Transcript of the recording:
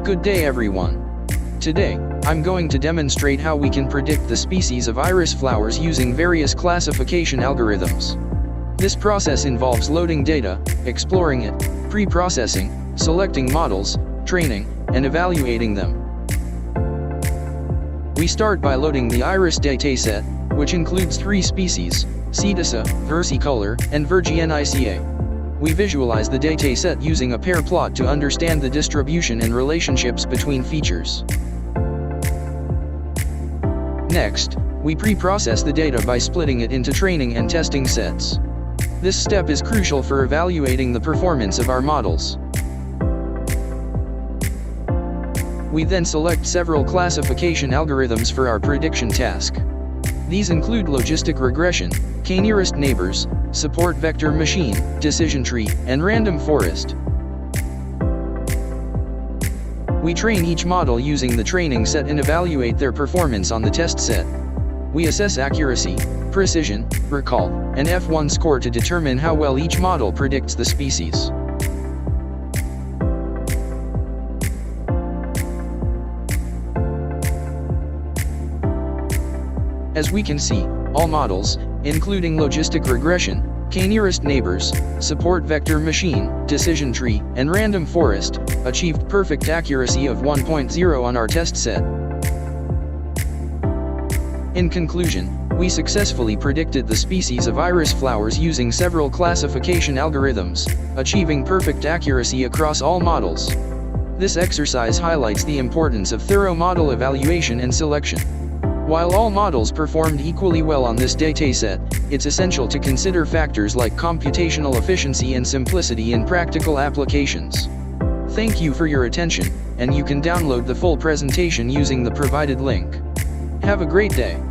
Good day everyone. Today, I'm going to demonstrate how we can predict the species of iris flowers using various classification algorithms. This process involves loading data, exploring it, pre-processing, selecting models, training, and evaluating them. We start by loading the iris dataset, which includes 3 species, Cetacea, versicolor, and Virginicea. We visualize the dataset using a pair plot to understand the distribution and relationships between features. Next, we pre-process the data by splitting it into training and testing sets. This step is crucial for evaluating the performance of our models. We then select several classification algorithms for our prediction task. These include logistic regression, k-nearest neighbors, support vector machine, decision tree, and random forest. We train each model using the training set and evaluate their performance on the test set. We assess accuracy, precision, recall, and F1 score to determine how well each model predicts the species. As we can see, all models, including logistic regression, k-nearest neighbors, support vector machine, decision tree, and random forest, achieved perfect accuracy of 1.0 on our test set. In conclusion, we successfully predicted the species of iris flowers using several classification algorithms, achieving perfect accuracy across all models. This exercise highlights the importance of thorough model evaluation and selection. While all models performed equally well on this dataset, it's essential to consider factors like computational efficiency and simplicity in practical applications. Thank you for your attention, and you can download the full presentation using the provided link. Have a great day.